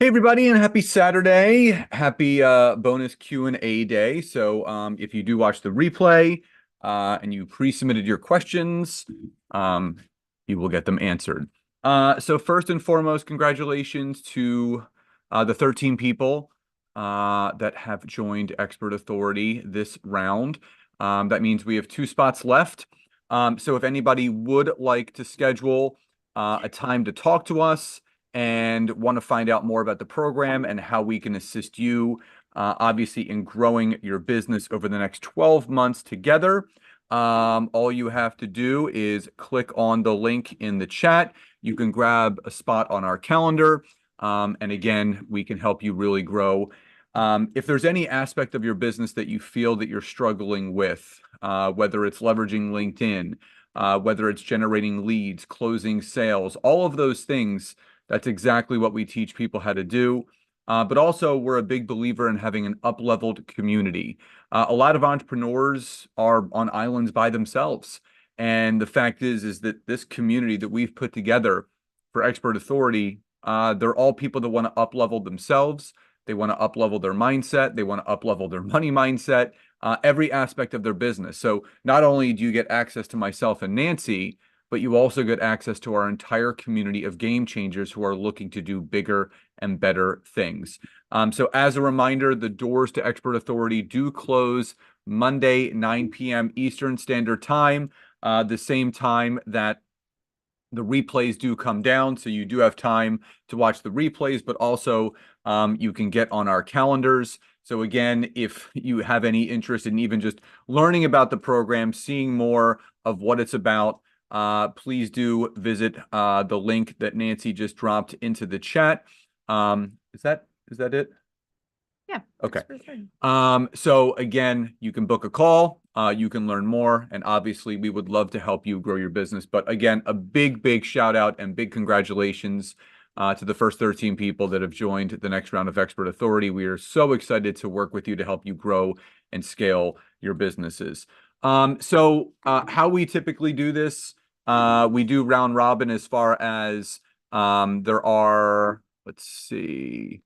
Hey everybody, and happy Saturday. Happy bonus Q&A day. So if you do watch the replay and you pre-submitted your questions, um, you will get them answered. So first and foremost, congratulations to the 13 people that have joined Expert Authority this round. That means we have 2 spots left. So if anybody would like to schedule a time to talk to us and want to find out more about the program and how we can assist you, obviously, in growing your business over the next 12 months together. All you have to do is click on the link in the chat. You can grab a spot on our calendar. And again, we can help you really grow. If there's any aspect of your business that you feel that you're struggling with, whether it's leveraging LinkedIn, whether it's generating leads, closing sales, all of those things, that's exactly what we teach people how to do. But also, we're a big believer in having an up-leveled community. A lot of entrepreneurs are on islands by themselves. And the fact is that this community that we've put together for Expert Authority, they're all people that want to up-level themselves. They want to up-level their mindset. They want to up-level their money mindset, every aspect of their business. So not only do you get access to myself and Nancy, but you also get access to our entire community of game changers who are looking to do bigger and better things. So as a reminder, the doors to Expert Authority do close Monday, 9 p.m. Eastern Standard Time, the same time that the replays do come down. So you do have time to watch the replays, but also you can get on our calendars. So again, if you have any interest in even just learning about the program, seeing more of what it's about, please do visit the link that Nancy just dropped into the chat. Is that it? Yeah. Okay. That's for sure. So again, you can book a call, you can learn more, and obviously we would love to help you grow your business. But again, a big shout out and big congratulations to the first 13 people that have joined the next round of Expert Authority. We are so excited to work with you to help you grow and scale your businesses. So how we typically do this, we do round robin as far as there are, let's see.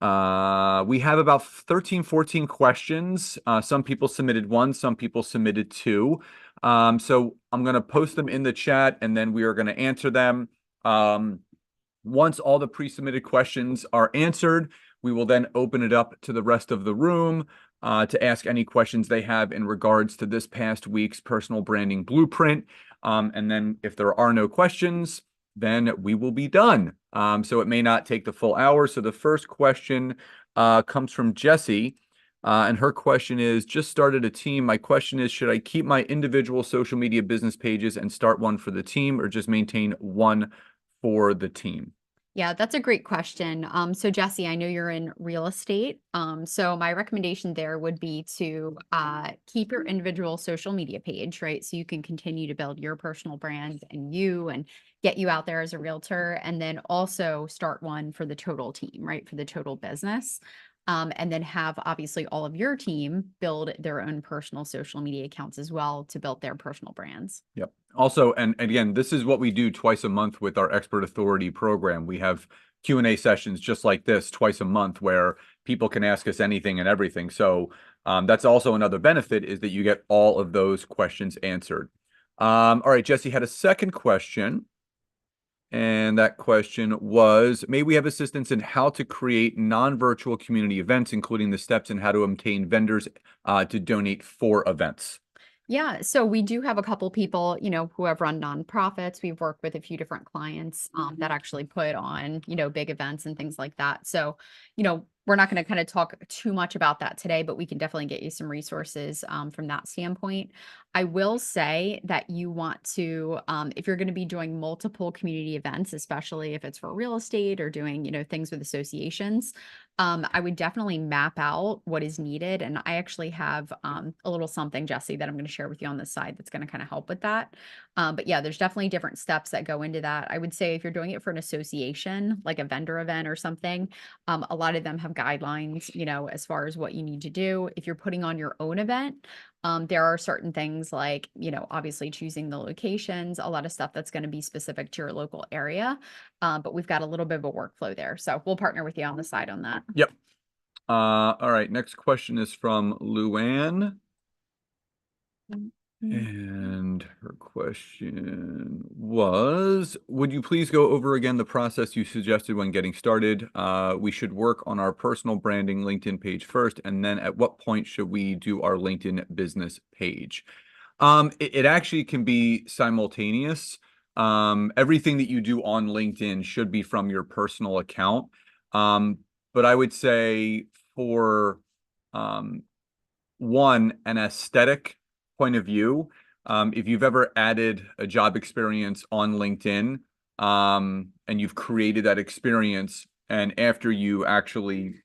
We have about 13, 14 questions. Some people submitted one, some people submitted two. So I'm going to post them in the chat and then we are going to answer them. Once all the pre-submitted questions are answered, we will then open it up to the rest of the room to ask any questions they have in regards to this past week's personal branding blueprint. And then if there are no questions, then we will be done. So it may not take the full hour. So the first question comes from Jessie. And her question is, just started a team. My question is, should I keep my individual social media business pages and start one for the team or just maintain one for the team? Yeah, that's a great question. So Jesse, I know you're in real estate. So my recommendation there would be to keep your individual social media page, right? So you can continue to build your personal brand and get you out there as a realtor, and then also start one for the total team, right? For the total business. And then have obviously all of your team build their own personal social media accounts as well to build their personal brands. Yep. Also, and again, this is what we do twice a month with our Expert Authority program. We have Q&A sessions just like this twice a month where people can ask us anything and everything. So that's also another benefit is that you get all of those questions answered. All right, Jesse had a second question. And that question was, may we have assistance in how to create non-virtual community events, including the steps in how to obtain vendors to donate for events? Yeah, so we do have a couple people, who have run nonprofits. We've worked with a few different clients that actually put on, big events and things like that. So, we're not going to kind of talk too much about that today, but we can definitely get you some resources from that standpoint. I will say that you want to, if you're going to be doing multiple community events, especially if it's for real estate or doing, things with associations, I would definitely map out what is needed. And I actually have a little something, Jesse, that I'm going to share with you on this side that's going to kind of help with that. But yeah, there's definitely different steps that go into that. I would say if you're doing it for an association, like a vendor event or something, a lot of them have guidelines, as far as what you need to do. If you're putting on your own event, There are certain things like, obviously choosing the locations, a lot of stuff that's going to be specific to your local area. But we've got a little bit of a workflow there. So we'll partner with you on the side on that. Yep. All right. Next question is from Luann. And her question was, would you please go over again the process you suggested when getting started? We should work on our personal branding LinkedIn page first, and then at what point should we do our LinkedIn business page? It actually can be simultaneous. Everything that you do on LinkedIn should be from your personal account. But I would say for one, an aesthetic point of view, if you've ever added a job experience on LinkedIn, and you've created that experience, and after you actually,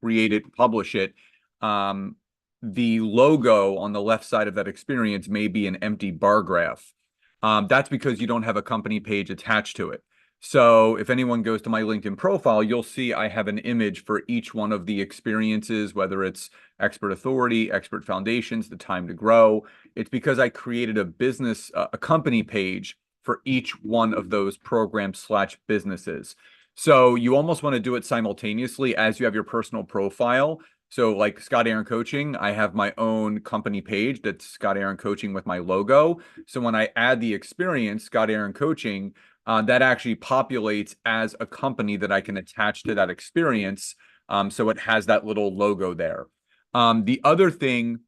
create it, publish it, the logo on the left side of that experience may be an empty bar graph. That's because you don't have a company page attached to it. So if anyone goes to my LinkedIn profile, you'll see I have an image for each one of the experiences, whether it's Expert Authority, Expert Foundations, The Time to Grow. It's because I created a company page for each one of those programs/businesses. So you almost want to do it simultaneously as you have your personal profile. So like Scott Aaron Coaching, I have my own company page that's Scott Aaron Coaching with my logo. So when I add the experience, Scott Aaron Coaching, that actually populates as a company that I can attach to that experience. So it has that little logo there. The other thing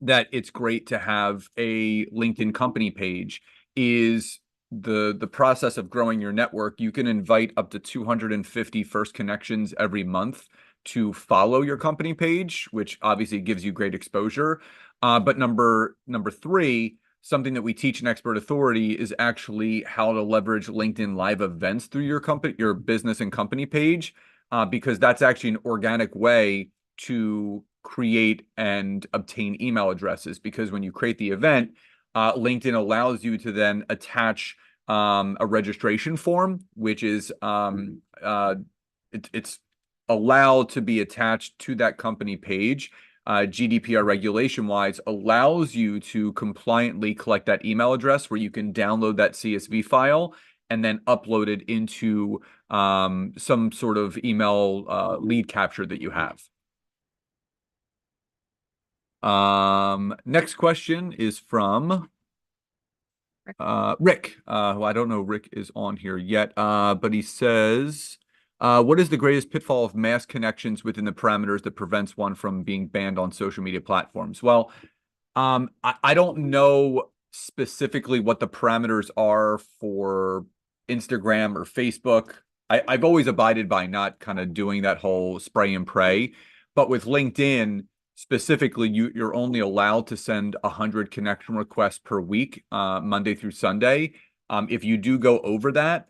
that it's great to have a LinkedIn company page is the process of growing your network. You can invite up to 250 first connections every month to follow your company page, which obviously gives you great exposure. But number three, something that we teach in Expert Authority is actually how to leverage LinkedIn live events through your business and company page, because that's actually an organic way to create and obtain email addresses. Because when you create the event, LinkedIn allows you to then attach a registration form, which is it's allowed to be attached to that company page. GDPR regulation wise allows you to compliantly collect that email address where you can download that CSV file and then upload it into some sort of email lead capture that you have. Next question is from Rick, who I don't know Rick is on here yet, but he says, what is the greatest pitfall of mass connections within the parameters that prevents one from being banned on social media platforms? Well, I don't know specifically what the parameters are for Instagram or Facebook. I've always abided by not kind of doing that whole spray and pray. But with LinkedIn specifically, you're only allowed to send 100 connection requests per week, Monday through Sunday. If you do go over that,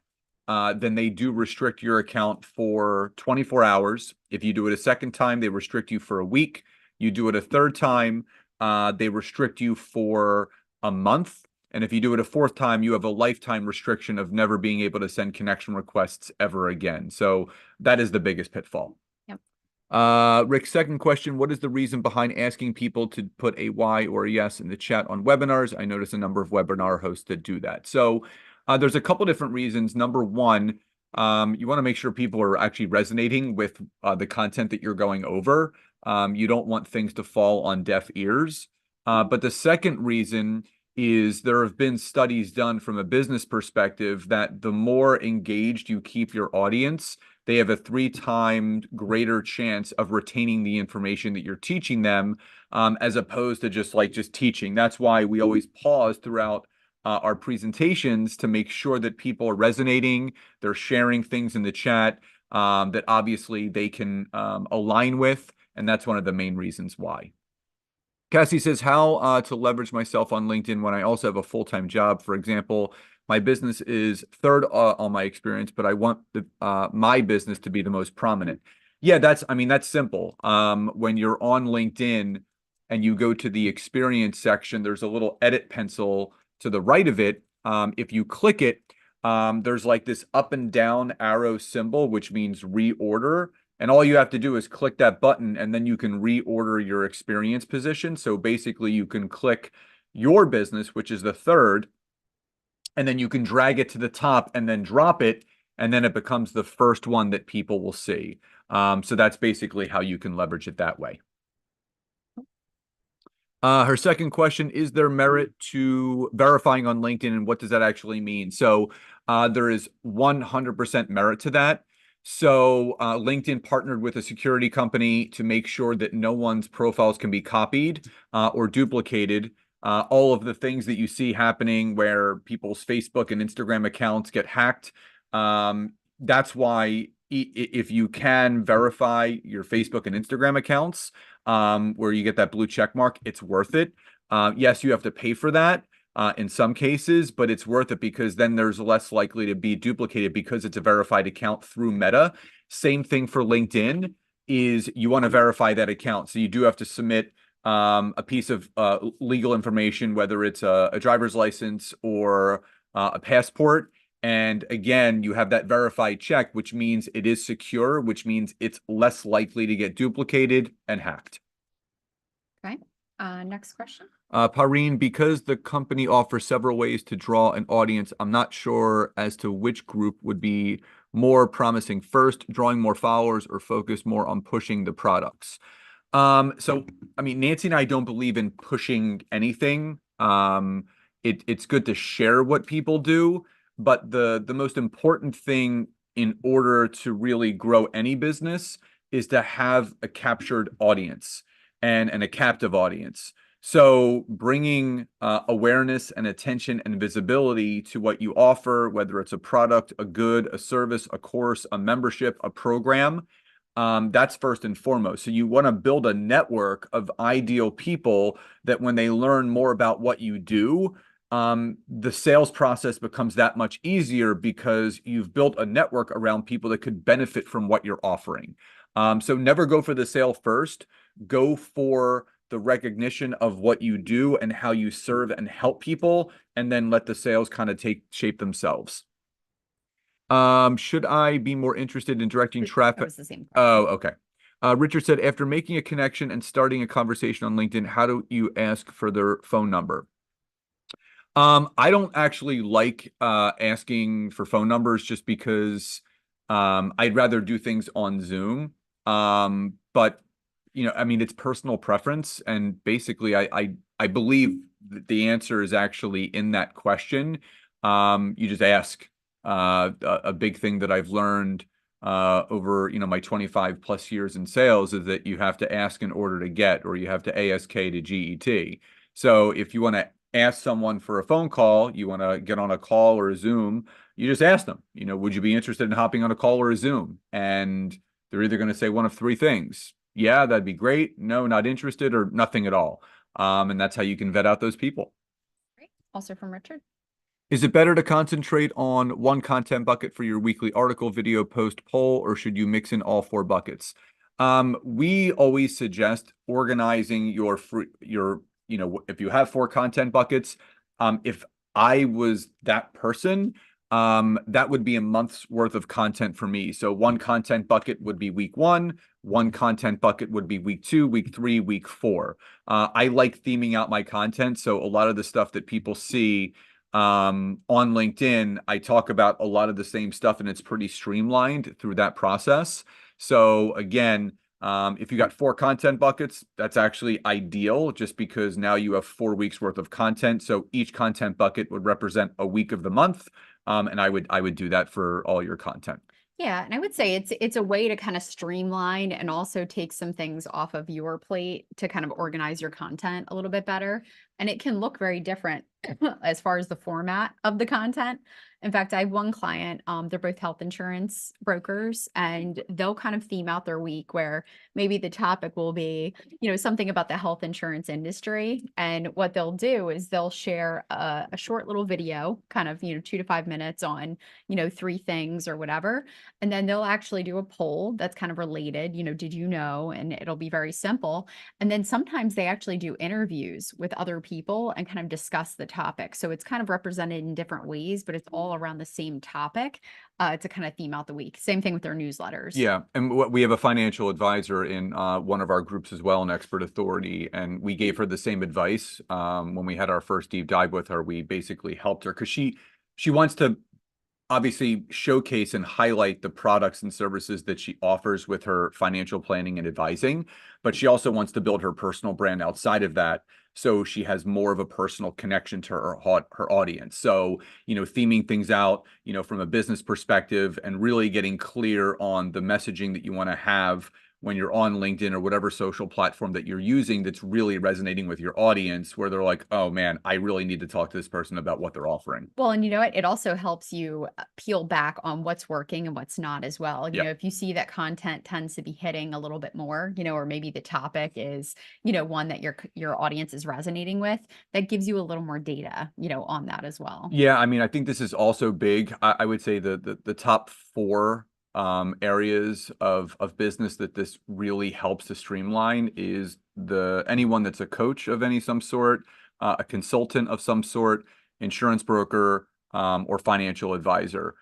then they do restrict your account for 24 hours. If you do it a second time, they restrict you for a week. You do it a third time, they restrict you for a month. And if you do it a fourth time, you have a lifetime restriction of never being able to send connection requests ever again. So that is the biggest pitfall. Yep. Rick's second question, what is the reason behind asking people to put a Y or a yes in the chat on webinars? I notice a number of webinar hosts that do that. So there's a couple different reasons. Number one, you want to make sure people are actually resonating with the content that you're going over. You don't want things to fall on deaf ears. But the second reason is there have been studies done from a business perspective that the more engaged you keep your audience, they have a 3 times greater chance of retaining the information that you're teaching them, as opposed to just teaching. That's why we always pause throughout our presentations to make sure that people are resonating, they're sharing things in the chat that obviously they can align with, and that's one of the main reasons why. Cassie says, how to leverage myself on LinkedIn when I also have a full-time job. For example, my business is third on my experience, but I want my business to be the most prominent. Yeah, that's simple. When you're on LinkedIn and you go to the experience section, there's a little edit pencil to the right of it. If you click it, there's like this up and down arrow symbol, which means reorder. And all you have to do is click that button and then you can reorder your experience position. So basically you can click your business, which is the third, and then you can drag it to the top and then drop it, and then it becomes the first one that people will see. So that's basically how you can leverage it that way. Her second question, is there merit to verifying on LinkedIn, and what does that actually mean? So there is 100% merit to that. So LinkedIn partnered with a security company to make sure that no one's profiles can be copied or duplicated. All of the things that you see happening where people's Facebook and Instagram accounts get hacked, that's why if you can verify your Facebook and Instagram accounts, where you get that blue check mark, it's worth it. Yes, you have to pay for that in some cases, but it's worth it because then there's less likely to be duplicated because it's a verified account through Meta. Same thing for LinkedIn is you want to verify that account. So you do have to submit a piece of legal information, whether it's a driver's license or a passport. And again, you have that verified check, which means it is secure, which means it's less likely to get duplicated and hacked. Okay. Next question. Pareen, because the company offers several ways to draw an audience, I'm not sure as to which group would be more promising first, drawing more followers or focus more on pushing the products. So, I mean, Nancy and I don't believe in pushing anything. It's good to share what people do, but the most important thing in order to really grow any business is to have a captured audience and a captive audience. So bringing awareness and attention and visibility to what you offer, whether it's a product, a good, a service, a course, a membership, a program, that's first and foremost. So you want to build a network of ideal people that when they learn more about what you do, the sales process becomes that much easier because you've built a network around people that could benefit from what you're offering. So never go for the sale first. Go for the recognition of what you do and how you serve and help people, and then let the sales kind of take shape themselves. Should I be more interested in directing That traffic? was the same question. Oh, okay. Richard said, after making a connection and starting a conversation on LinkedIn, how do you ask for their phone number? I don't actually like asking for phone numbers just because I'd rather do things on Zoom. But I mean, it's personal preference, and basically, I believe that the answer is actually in that question. You just ask. A big thing that I've learned over my 25 plus years in sales is that you have to ask in order to get, or you have to ASK to GET. So if you want to ask someone for a phone call, you want to get on a call or a Zoom, you just ask them, would you be interested in hopping on a call or a Zoom? And they're either going to say one of three things. Yeah, that'd be great. No, not interested, or nothing at all. And that's how you can vet out those people. Great. Also from Richard. Is it better to concentrate on one content bucket for your weekly article, video, post, poll, or should you mix in all four buckets? We always suggest organizing if you have four content buckets, if I was that person, that would be a month's worth of content for me. So one content bucket would be week one content bucket would be week 2, week 3, week 4. I like theming out my content. So a lot of the stuff that people see on LinkedIn, I talk about a lot of the same stuff, and it's pretty streamlined through that process. So again, if you got 4 content buckets, that's actually ideal just because now you have 4 weeks worth of content. So each content bucket would represent a week of the month. And I would do that for all your content. Yeah, and I would say it's a way to kind of streamline and also take some things off of your plate to kind of organize your content a little bit better. And it can look very different as far as the format of the content. In fact, I have one client, they're both health insurance brokers, and they'll kind of theme out their week where maybe the topic will be, something about the health insurance industry. And what they'll do is they'll share a short little video, kind of, 2 to 5 minutes on, 3 things or whatever. And then they'll actually do a poll that's kind of related, did you know? And it'll be very simple. And then sometimes they actually do interviews with other people and kind of discuss the topic. So it's kind of represented in different ways, but it's all around the same topic to kind of theme out the week. Same thing with our newsletters. Yeah, and we have a financial advisor in one of our groups as well, an expert authority, and we gave her the same advice when we had our first deep dive with her. We basically helped her because she wants to obviously showcase and highlight the products and services that she offers with her financial planning and advising, but she also wants to build her personal brand outside of that. So she has more of a personal connection to her audience. So, theming things out, from a business perspective and really getting clear on the messaging that you want to have when you're on LinkedIn or whatever social platform that you're using that's really resonating with your audience, where they're like, oh man, I really need to talk to this person about what they're offering. Well, and you know what? It also helps you peel back on what's working and what's not as well. You Yep. know, if you see that content tends to be hitting a little bit more, or maybe the topic is, one that your audience is resonating with, that gives you a little more data, on that as well. Yeah, I mean, I think this is also big. I would say the top four areas of business that this really helps to streamline is anyone that's a coach of some sort, a consultant of some sort, insurance broker, or financial advisor.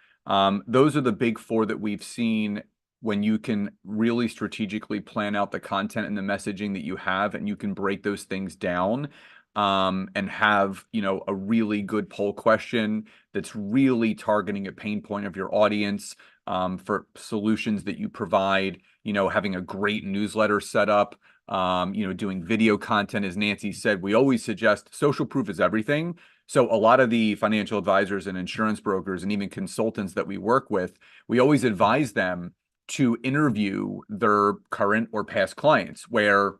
Those are the big four that we've seen when you can really strategically plan out the content and the messaging that you have, and you can break those things down and have, a really good poll question that's really targeting a pain point of your audience for solutions that you provide, having a great newsletter set up, doing video content. As Nancy said, we always suggest social proof is everything. So a lot of the financial advisors and insurance brokers and even consultants that we work with, we always advise them to interview their current or past clients where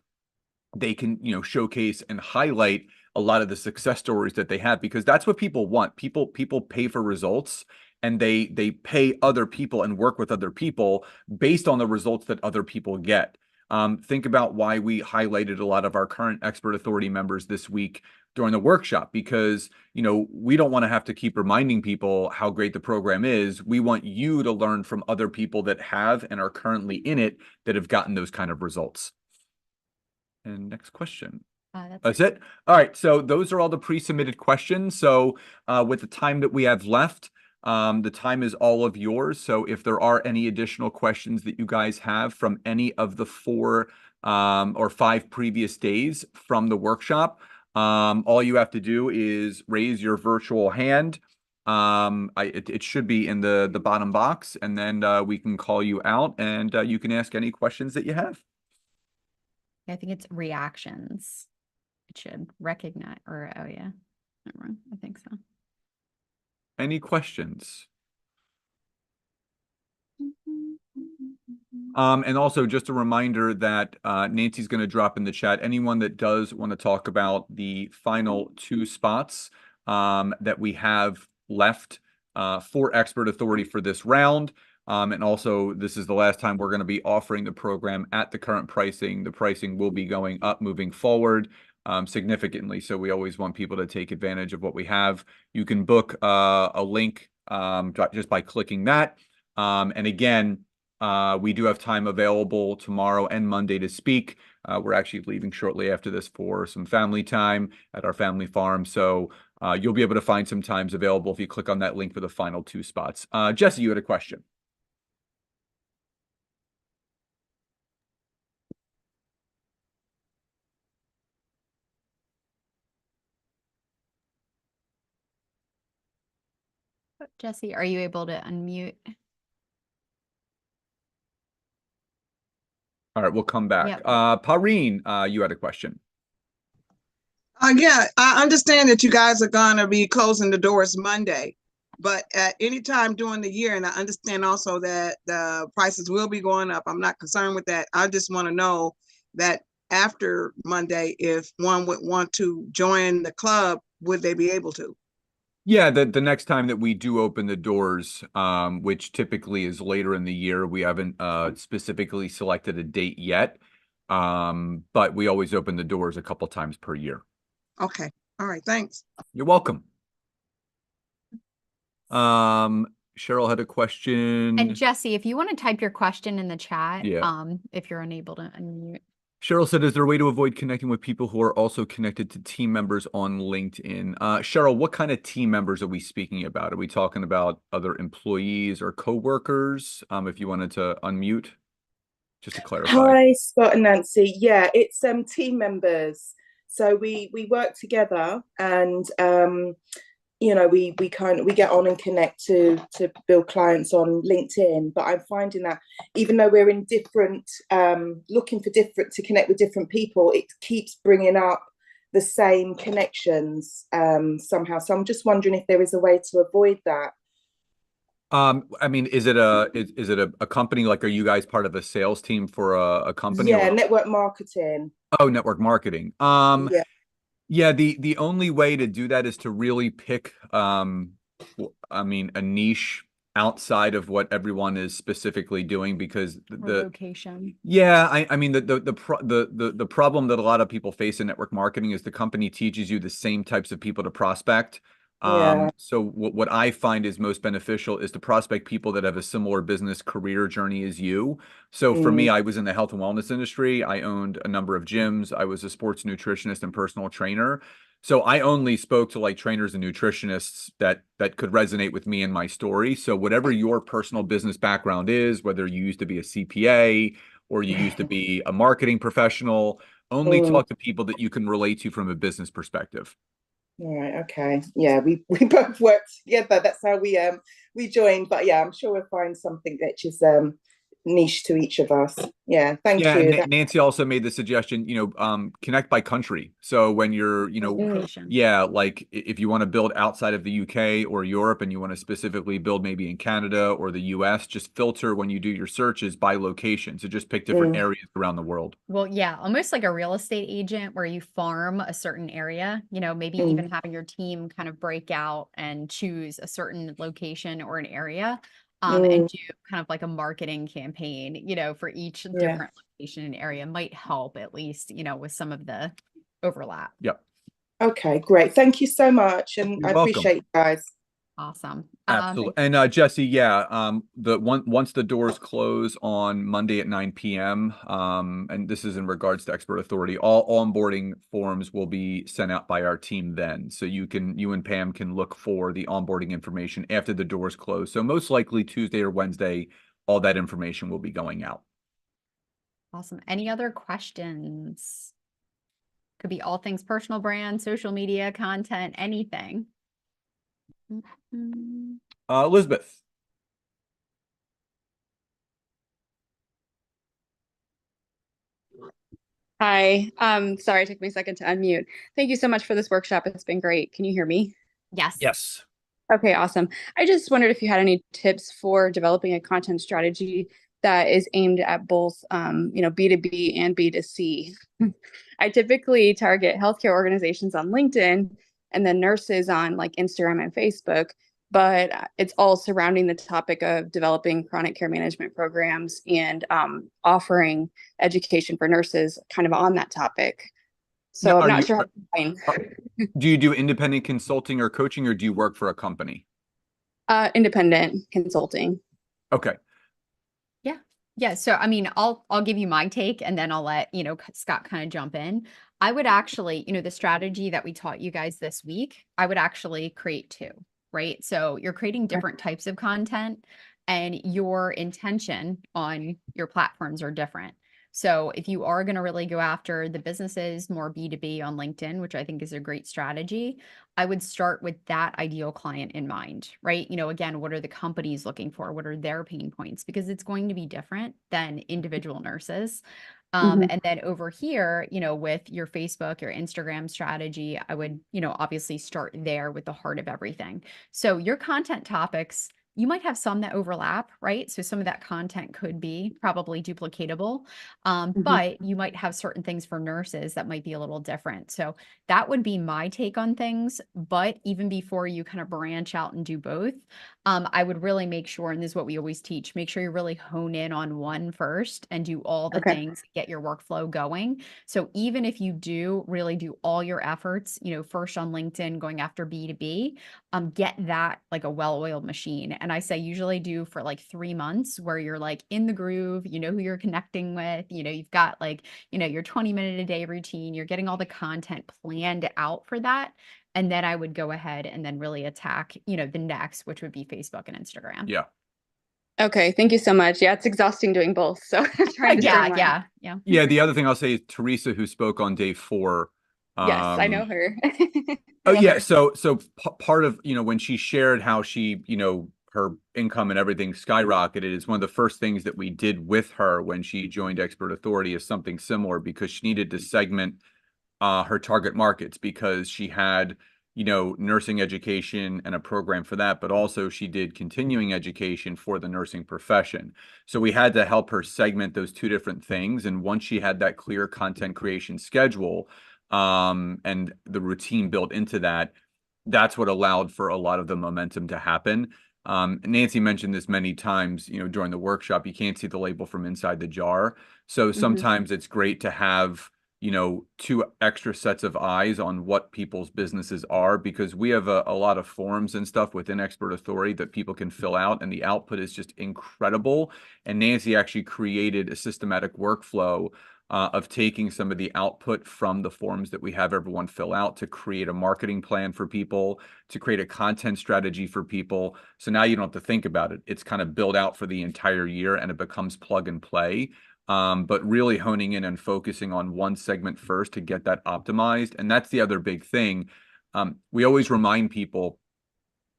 they can, showcase and highlight a lot of the success stories that they have, because that's what people want. People pay for results, and they pay other people and work with other people based on the results that other people get. Think about why we highlighted a lot of our current expert authority members this week during the workshop, because, we don't want to have to keep reminding people how great the program is. We want you to learn from other people that have and are currently in it that have gotten those kind of results. And next question. That's it. All right. So those are all the pre-submitted questions. So with the time that we have left, the time is all of yours. So if there are any additional questions that you guys have from any of the 4 or 5 previous days from the workshop, all you have to do is raise your virtual hand. It should be in the bottom box, and then we can call you out, and you can ask any questions that you have. I think it's reactions. It should recognize, or, oh yeah, never mind. I think so. Any questions? And also just a reminder that Nancy's going to drop in the chat. Anyone that does want to talk about the final 2 spots that we have left for expert authority for this round. And also, this is the last time we're going to be offering the program at the current pricing. The pricing will be going up moving forward significantly. So we always want people to take advantage of what we have. You can book a link just by clicking that. And again, we do have time available tomorrow and Monday to speak. We're actually leaving shortly after this for some family time at our family farm. So you'll be able to find some times available if you click on that link for the final 2 spots. Jesse, you had a question. Jesse, are you able to unmute? All right, we'll come back. Yep. Paureen, you had a question. Yeah, I understand that you guys are going to be closing the doors Monday, but at any time during the year, and I understand also that the prices will be going up. I'm not concerned with that. I just want to know that after Monday, if one would want to join the club, would they be able to? Yeah, the next time that we do open the doors, which typically is later in the year, we haven't specifically selected a date yet, but we always open the doors a couple times per year. Okay. All right. Thanks. You're welcome. Cheryl had a question. And Jesse, if you want to type your question in the chat, Yeah. if you're unable to unmute. Cheryl said, is there a way to avoid connecting with people who are also connected to team members on LinkedIn? Cheryl, what kind of team members are we speaking about? Are we talking about other employees or coworkers? If you wanted to unmute, just to clarify. Hi, Scott and Nancy. Yeah, it's team members. So we work together, and we get on and connect to build clients on LinkedIn. But I'm finding that even though we're in different, looking for different to connect with different people, it keeps bringing up the same connections somehow. So I'm just wondering if there is a way to avoid that. I mean, is it a company? Like, are you guys part of a sales team for a company? Yeah, or... network marketing. Oh, network marketing. Yeah. Yeah, the only way to do that is to really pick, I mean, a niche outside of what everyone is specifically doing, because the location. Yeah, I mean the problem that a lot of people face in network marketing is the company teaches you the same types of people to prospect. Yeah. So what I find is most beneficial is to prospect people that have a similar business career journey as you. So for me, I was in the health and wellness industry. I owned a number of gyms. I was a sports nutritionist and personal trainer. So I only spoke to like trainers and nutritionists that could resonate with me and my story. So whatever your personal business background is, whether you used to be a CPA or you used to be a marketing professional, only talk to people that you can relate to from a business perspective. All right, okay. Yeah, we both worked together. That's how we joined. But yeah, I'm sure we'll find something that is niche to each of us. Yeah, thank Yeah, you. and Nancy also made the suggestion, connect by country. So when you're, Location. yeah, like if you want to build outside of the UK or Europe and you want to specifically build maybe in Canada or the US, just filter when you do your searches by location. So just pick different areas around the world. Well, yeah, almost like a real estate agent where you farm a certain area, maybe even having your team kind of break out and choose a certain location or an area. And do kind of like a marketing campaign, for each different location and area might help at least, with some of the overlap. Yep. Okay, great. Thank you so much. And You're I welcome. appreciate you guys. Awesome. Absolutely. And Jesse, yeah, once the doors close on Monday at 9 p.m., and this is in regards to Expert Authority, all onboarding forms will be sent out by our team then. So you and Pam can look for the onboarding information after the doors close. So most likely Tuesday or Wednesday, all that information will be going out. Awesome. Any other questions? Could be all things personal brand, social media, content, anything. Elizabeth. Hi. Sorry, it took me a second to unmute. Thank you so much for this workshop. It's been great. Can you hear me? Yes. Yes. Okay, awesome. I just wondered if you had any tips for developing a content strategy that is aimed at both, B2B and B2C. I typically target healthcare organizations on LinkedIn and then nurses on like Instagram and Facebook, but it's all surrounding the topic of developing chronic care management programs and offering education for nurses kind of on that topic. So Now, I'm not sure how to define. Do you do independent consulting or coaching, or do you work for a company? Independent consulting. Okay. Yeah. So, I mean, I'll give you my take and then I'll let, Scott kind of jump in. I would actually, the strategy that we taught you guys this week, I would actually create two, right? So you're creating different types of content and your intention on your platforms are different. So if you are going to really go after the businesses, more B2B on LinkedIn, which I think is a great strategy, I would start with that ideal client in mind, right? Again, what are the companies looking for? What are their pain points? Because it's going to be different than individual nurses. And then over here, with your Facebook, your Instagram strategy, I would, obviously start there with the heart of everything. So your content topics, you might have some that overlap, right? So some of that content could be probably duplicatable, but you might have certain things for nurses that might be a little different. So that would be my take on things. But even before you kind of branch out and do both, I would really make sure, and this is what we always teach, make sure you really hone in on one first and do all the things, get your workflow going. So even if you do really do all your efforts, first on LinkedIn, going after B2B, get that like a well-oiled machine. And I say usually do for like 3 months where you're like in the groove, you know who you're connecting with, you know, you've got like, you know, your 20-minute a day routine, you're getting all the content planned out for that. And then I would go ahead and then really attack, you know, the next, which would be Facebook and Instagram. Yeah. Okay, thank you so much. Yeah, it's exhausting doing both. So trying to Yeah, streamline. yeah. Yeah. The other thing I'll say is Teresa, who spoke on day 4. Yes, I know her. Oh Love yeah. her. So part of, you know, when she shared how she, you know, her income and everything skyrocketed, is one of the first things that we did with her when she joined Expert Authority is something similar, because she needed to segment her target markets, because she had, you know, nursing education and a program for that, but also she did continuing education for the nursing profession. So we had to help her segment those two different things. And once she had that clear content creation schedule, and the routine built into that, that's what allowed for a lot of the momentum to happen. Nancy mentioned this many times, you know, during the workshop, you can't see the label from inside the jar. So sometimes it's great to have, you know, 2 extra sets of eyes on what people's businesses are, because we have a lot of forms and stuff within Expert Authority that people can fill out, and the output is just incredible. And Nancy actually created a systematic workflow of taking some of the output from the forms that we have everyone fill out to create a marketing plan for people, to create a content strategy for people. So now you don't have to think about it. It's kind of built out for the entire year, and it becomes plug and play. But really honing in and focusing on one segment first to get that optimized. And that's the other big thing. We always remind people,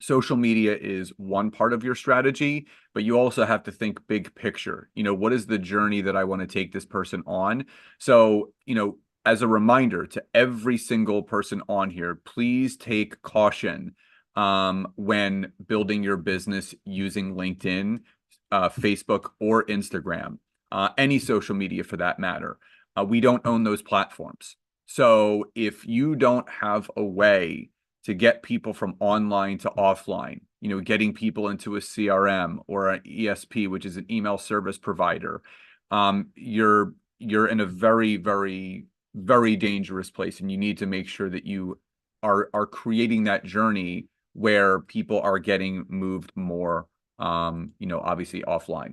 social media is one part of your strategy, but you also have to think big picture. You know, what is the journey that I want to take this person on? So, you know, as a reminder to every single person on here, please take caution when building your business using LinkedIn, Facebook, or Instagram, any social media for that matter. We don't own those platforms. So if you don't have a way to get people from online to offline, you know, getting people into a CRM or an ESP, which is an email service provider, you're in a very, very, very dangerous place, and you need to make sure that you are creating that journey where people are getting moved more, you know, obviously offline.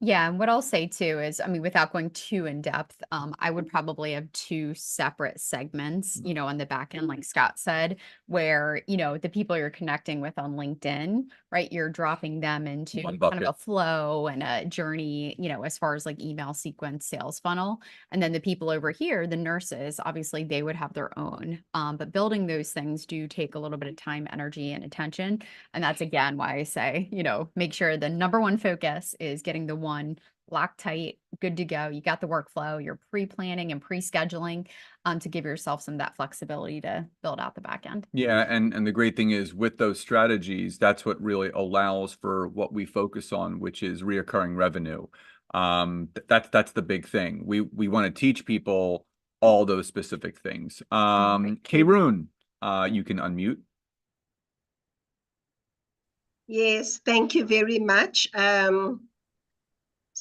Yeah, and what I'll say too is, I mean, without going too in depth, I would probably have 2 separate segments, you know, on the back end, like Scott said, where, you know, the people you're connecting with on LinkedIn, right? You're dropping them into One kind of a bucket. flow and a journey, you know, as far as like email sequence, sales funnel. And then the people over here, the nurses, obviously they would have their own. But building those things do take a little bit of time, energy, and attention. And that's again why I say, you know, make sure the number one focus is getting the one locked tight, good to go. You got the workflow, you're pre-planning and pre-scheduling to give yourself some of that flexibility to build out the back end. Yeah, and the great thing is with those strategies, that's what really allows for what we focus on, which is reoccurring revenue. That's the big thing. We want to teach people all those specific things. Kayroon, you can unmute. Yes, thank you very much.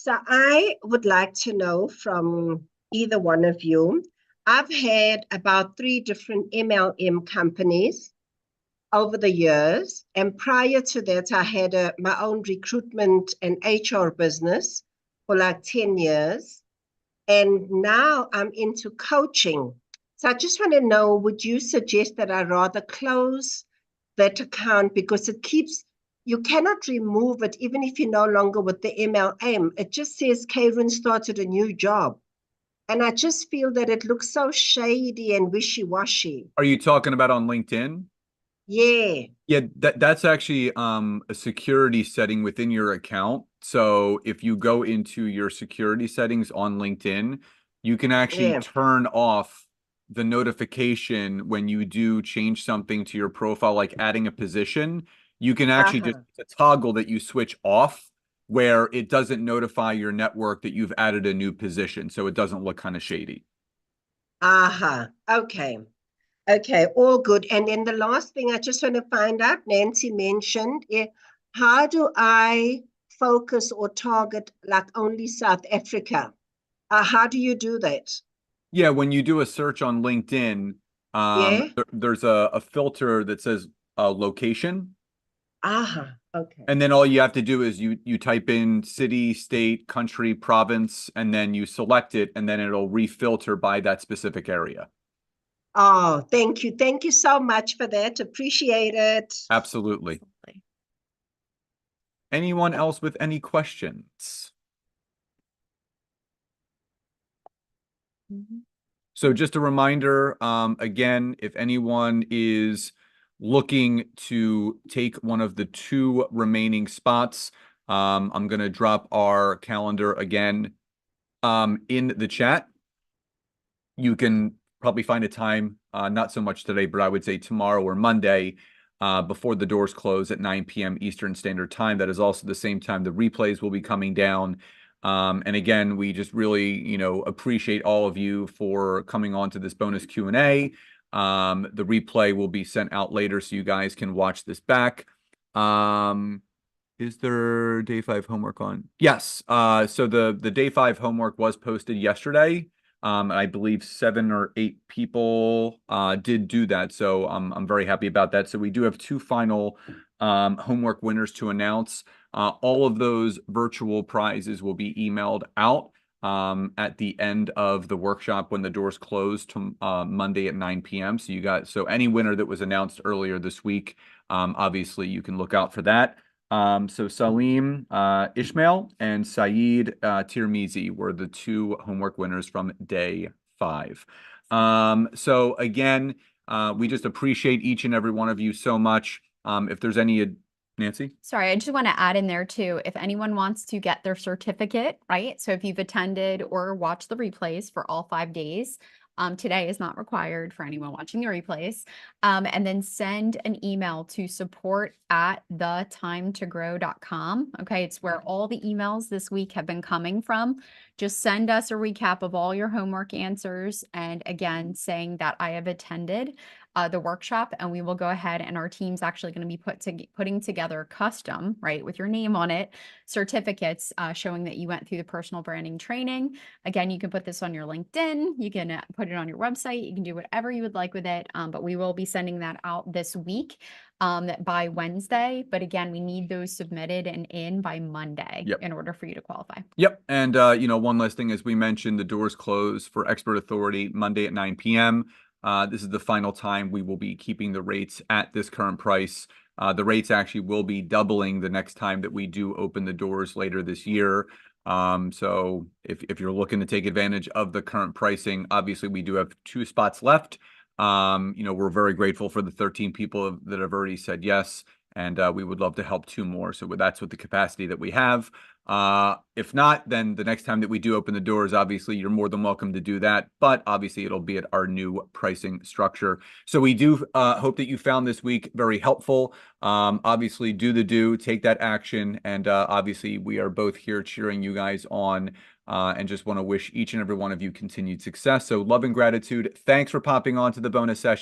So I would like to know from either one of you, I've had about 3 different MLM companies over the years. And prior to that, I had my own recruitment and HR business for like 10 years. And now I'm into coaching. So I just want to know, would you suggest that I rather close that account, because it keeps, you cannot remove it even if you're no longer with the MLM. It just says Kayroon started a new job. And I just feel that it looks so shady and wishy-washy. Are you talking about on LinkedIn? Yeah. Yeah, that's actually a security setting within your account. So if you go into your security settings on LinkedIn, you can actually turn off the notification when you do change something to your profile, like adding a position. You can actually just toggle that you switch off, where it doesn't notify your network that you've added a new position, so it doesn't look kind of shady. Okay. Okay, all good. And then the last thing I just want to find out, Nancy mentioned, how do I focus or target like only South Africa? How do you do that? Yeah, when you do a search on LinkedIn, Yeah. there's a filter that says location. Okay. And then all you have to do is you type in city, state, country, province, and then you select it, and then it'll refilter by that specific area. Oh, thank you. Thank you so much for that. Appreciate it. Absolutely. Absolutely. Anyone else with any questions? Mhm. So just a reminder, again, if anyone is looking to take one of the 2 remaining spots, I'm going to drop our calendar again in the chat. You can probably find a time, not so much today, but I would say tomorrow or Monday, before the doors close at 9 p.m. Eastern Standard Time. That is also the same time the replays will be coming down. And again, we just really, appreciate all of you for coming on to this bonus Q&A. The replay will be sent out later so you guys can watch this back. Is there day 5 homework on? Yes. So the day 5 homework was posted yesterday. I believe 7 or 8 people did do that. So I'm very happy about that. So we do have 2 final homework winners to announce. All of those virtual prizes will be emailed out at the end of the workshop when the doors close to Monday at 9 p.m. So any winner that was announced earlier this week, obviously you can look out for that. So Salim Ishmael and Saeed Tirmizi were the 2 homework winners from day 5. So again, we just appreciate each and every one of you so much. If there's any, Nancy? Sorry, I just want to add in there too, if anyone wants to get their certificate, right? So if you've attended or watched the replays for all 5 days, today is not required for anyone watching the replays. And then send an email to support@thetimetogrowth.com. Okay, it's where all the emails this week have been coming from. Just send us a recap of all your homework answers. And again, saying that I have attended the workshop, and we will go ahead, and our team's actually going to be putting together custom, right, with your name on it, certificates showing that you went through the personal branding training. Again, you can put this on your LinkedIn, you can put it on your website, you can do whatever you would like with it, but we will be sending that out this week by Wednesday. But again, we need those submitted and in by Monday in order for you to qualify. Yep. And, one last thing, as we mentioned, the doors close for Expert Authority Monday at 9 p.m. This is the final time we will be keeping the rates at this current price. The rates actually will be doubling the next time that we do open the doors later this year. So if you're looking to take advantage of the current pricing, obviously we do have 2 spots left. We're very grateful for the 13 people that have already said yes, and we would love to help 2 more. So that's with the capacity that we have. If not, then the next time that we do open the doors, obviously you're more than welcome to do that, but obviously it'll be at our new pricing structure. So we do hope that you found this week very helpful. Obviously take that action, and obviously we are both here cheering you guys on, and just want to wish each and every one of you continued success. So love and gratitude. Thanks for popping on to the bonus session.